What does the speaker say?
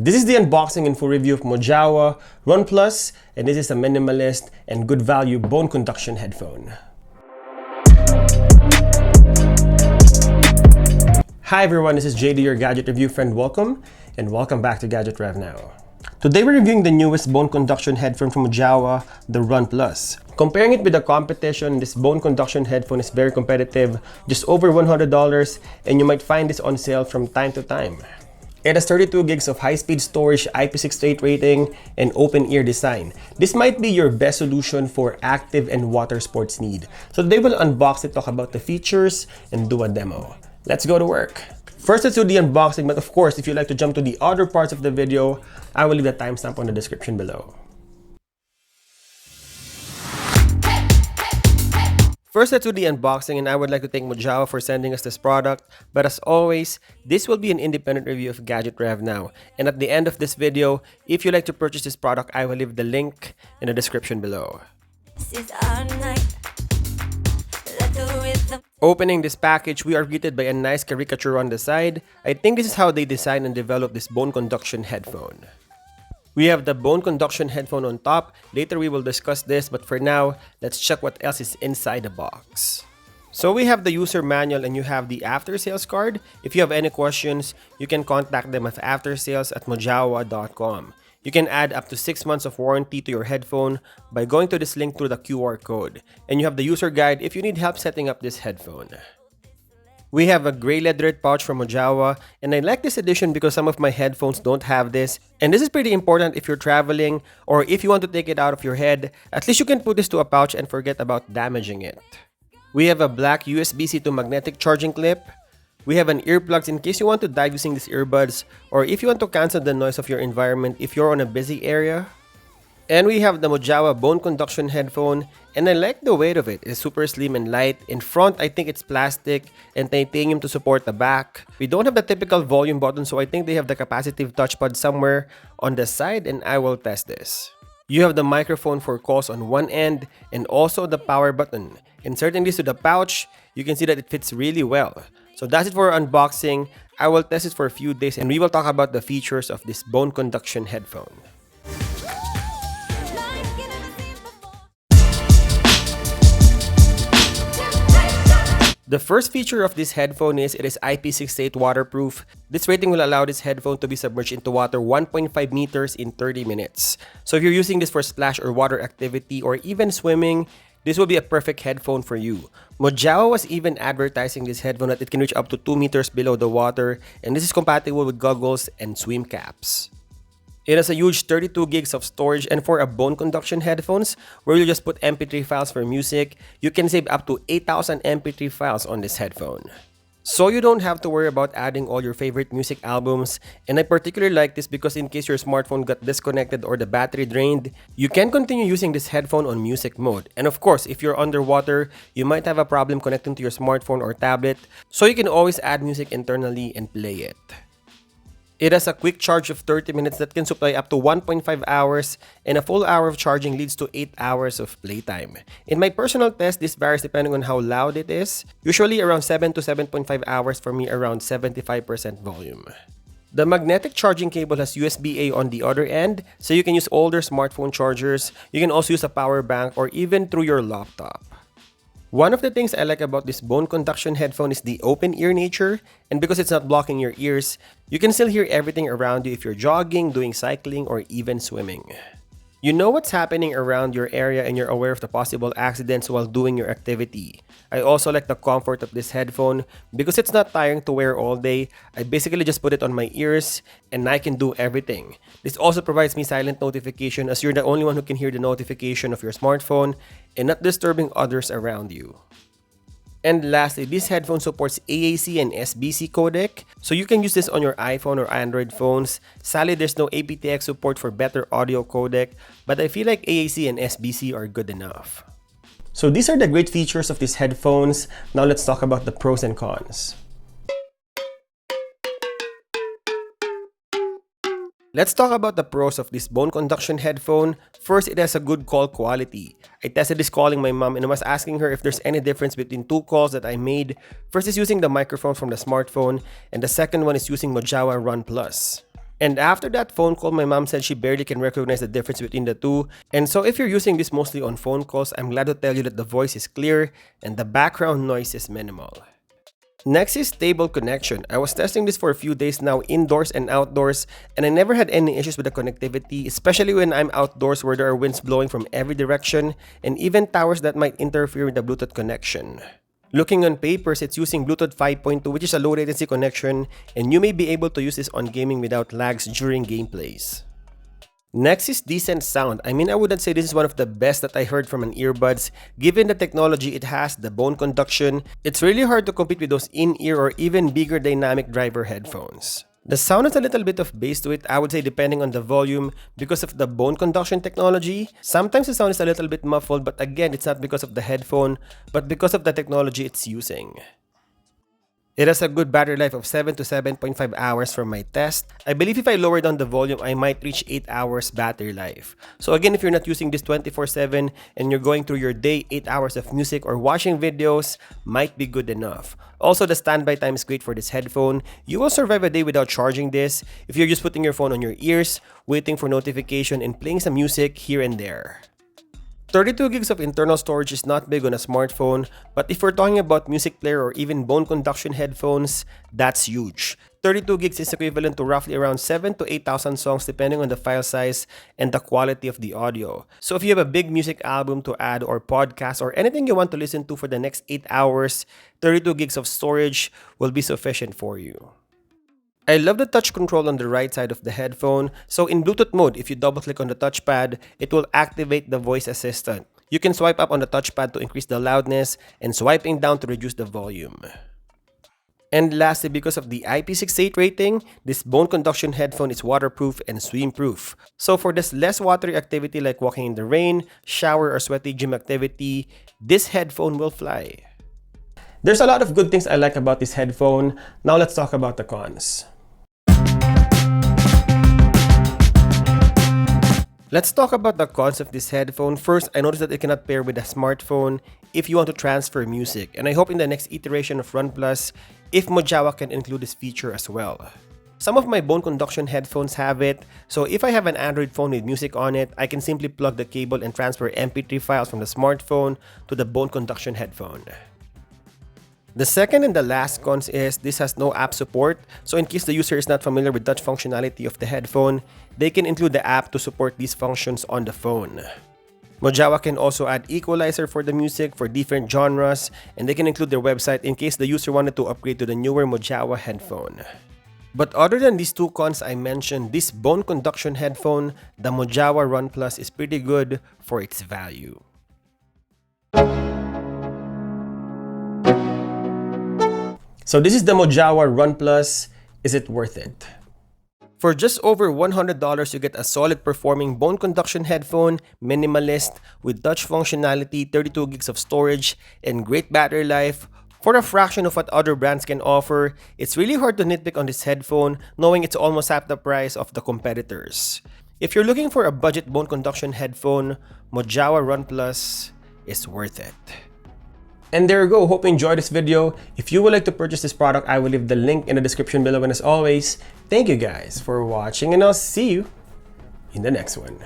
This is the unboxing and full review of Mojawa Run Plus, and this is a minimalist and good value bone conduction headphone. Hi everyone, this is JD, your gadget review friend. Welcome and welcome back to GadgetRevNow. Today we're reviewing the newest bone conduction headphone from Mojawa, the Run Plus. Comparing it with the competition, this bone conduction headphone is very competitive, just over $100, and you might find this on sale from time to time. It has 32 gigs of high-speed storage, IP68 rating, and open-ear design. This might be your best solution for active and water sports need. So today we'll unbox it, talk about the features, and do a demo. Let's go to work. First, let's do the unboxing, but of course, if you'd like to jump to the other parts of the video, I will leave the timestamp on the description below. First, let's do the unboxing, and I would like to thank Mojawa for sending us this product. But as always, this will be an independent review of GadgetRevNow. And at the end of this video, if you'd like to purchase this product, I will leave the link in the description below. Opening this package, we are greeted by a nice caricature on the side. I think this is how they design and develop this bone conduction headphone. We have the bone conduction headphone on top. Later we will discuss this, but for now, let's check what else is inside the box. So we have the user manual and you have the after sales card. If you have any questions, you can contact them at aftersales@mojawa.com. You can add up to 6 months of warranty to your headphone by going to this link through the QR code. And you have the user guide if you need help setting up this headphone. We have a gray leatherette pouch from Mojawa, and I like this edition because some of my headphones don't have this. And this is pretty important if you're traveling or if you want to take it out of your head. At least you can put this to a pouch and forget about damaging it. We have a black USB-C to magnetic charging clip. We have an earplugs in case you want to dive using these earbuds or if you want to cancel the noise of your environment if you're on a busy area. And we have the Mojawa bone conduction headphone, and I like the weight of it. It's super slim and light. In front, I think it's plastic and titanium to support the back. We don't have the typical volume button, so I think they have the capacitive touchpad somewhere on the side, and I will test this. You have the microphone for calls on one end and also the power button. Inserting this to the pouch, you can see that it fits really well. So that's it for our unboxing. I will test it for a few days and we will talk about the features of this bone conduction headphone. The first feature of this headphone is it is IP68 waterproof. This rating will allow this headphone to be submerged into water 1.5 meters in 30 minutes. So if you're using this for splash or water activity or even swimming, this will be a perfect headphone for you. Mojawa was even advertising this headphone that it can reach up to 2 meters below the water, and this is compatible with goggles and swim caps. It has a huge 32 gigs of storage, and for a bone conduction headphones, where you just put MP3 files for music, you can save up to 8,000 MP3 files on this headphone. So you don't have to worry about adding all your favorite music albums, and I particularly like this because in case your smartphone got disconnected or the battery drained, you can continue using this headphone on music mode. And of course, if you're underwater, you might have a problem connecting to your smartphone or tablet, so you can always add music internally and play it. It has a quick charge of 30 minutes that can supply up to 1.5 hours, and a full hour of charging leads to 8 hours of playtime. In my personal test, this varies depending on how loud it is. Usually around 7 to 7.5 hours, for me around 75% volume. The magnetic charging cable has USB-A on the other end, so you can use older smartphone chargers. You can also use a power bank or even through your laptop. One of the things I like about this bone conduction headphone is the open ear nature, and because it's not blocking your ears, you can still hear everything around you if you're jogging, doing cycling, or even swimming. You know what's happening around your area and you're aware of the possible accidents while doing your activity. I also like the comfort of this headphone because it's not tiring to wear all day. I basically just put it on my ears and I can do everything. This also provides me silent notification as you're the only one who can hear the notification of your smartphone and not disturbing others around you. And lastly, this headphone supports AAC and SBC codec, so you can use this on your iPhone or Android phones. Sadly, there's no aptX support for better audio codec, but I feel like AAC and SBC are good enough. So these are the great features of these headphones. Now let's talk about the pros and cons. Let's talk about the pros of this bone conduction headphone. First, it has a good call quality. I tested this calling my mom and I was asking her if there's any difference between two calls that I made. First is using the microphone from the smartphone and the second one is using Mojawa Run Plus. And after that phone call, my mom said she barely can recognize the difference between the two. And so if you're using this mostly on phone calls, I'm glad to tell you that the voice is clear and the background noise is minimal. Next is stable connection. I was testing this for a few days now, indoors and outdoors, and I never had any issues with the connectivity, especially when I'm outdoors where there are winds blowing from every direction and even towers that might interfere with the Bluetooth connection. Looking on papers, it's using Bluetooth 5.2, which is a low latency connection, and you may be able to use this on gaming without lags during gameplays. Next is decent sound. I mean, I wouldn't say this is one of the best that I heard from an earbuds. Given the technology it has, the bone conduction, it's really hard to compete with those in-ear or even bigger dynamic driver headphones. The sound has a little bit of bass to it, I would say, depending on the volume because of the bone conduction technology. Sometimes the sound is a little bit muffled, but again, it's not because of the headphone, but because of the technology it's using. It has a good battery life of 7 to 7.5 hours from my test. I believe if I lower down the volume, I might reach 8 hours battery life. So again, if you're not using this 24/7 and you're going through your day, 8 hours of music or watching videos might be good enough. Also, the standby time is great for this headphone. You will survive a day without charging this if you're just putting your phone on your ears, waiting for notification, and playing some music here and there. 32 gigs of internal storage is not big on a smartphone, but if we're talking about music player or even bone conduction headphones, that's huge. 32 gigs is equivalent to roughly around 7 to 8,000 songs depending on the file size and the quality of the audio. So if you have a big music album to add or podcast or anything you want to listen to for the next 8 hours, 32 gigs of storage will be sufficient for you. I love the touch control on the right side of the headphone. So in Bluetooth mode, if you double click on the touchpad, it will activate the voice assistant. You can swipe up on the touchpad to increase the loudness and swiping down to reduce the volume. And lastly, because of the IP68 rating, this bone conduction headphone is waterproof and swim-proof. So for this less watery activity like walking in the rain, shower, or sweaty gym activity, this headphone will fly. There's a lot of good things I like about this headphone. Now let's talk about the cons. Let's talk about the cons of this headphone. First, I noticed that it cannot pair with a smartphone if you want to transfer music. And I hope in the next iteration of Run Plus, if Mojawa can include this feature as well. Some of my bone conduction headphones have it, so if I have an Android phone with music on it, I can simply plug the cable and transfer MP3 files from the smartphone to the bone conduction headphone. The second and the last cons is this has no app support, so in case the user is not familiar with touch functionality of the headphone, they can include the app to support these functions on the phone. Mojawa can also add equalizer for the music for different genres, and they can include their website in case the user wanted to upgrade to the newer Mojawa headphone. But other than these two cons I mentioned, this bone conduction headphone, the Mojawa Run Plus, is pretty good for its value. So this is the Mojawa Run Plus. Is it worth it? For just over $100, you get a solid performing bone conduction headphone, minimalist, with touch functionality, 32 gigs of storage, and great battery life. For a fraction of what other brands can offer, it's really hard to nitpick on this headphone, knowing it's almost half the price of the competitors. If you're looking for a budget bone conduction headphone, Mojawa Run Plus is worth it. And there you go. Hope you enjoyed this video. If you would like to purchase this product, I will leave the link in the description below. And as always, thank you guys for watching, and I'll see you in the next one.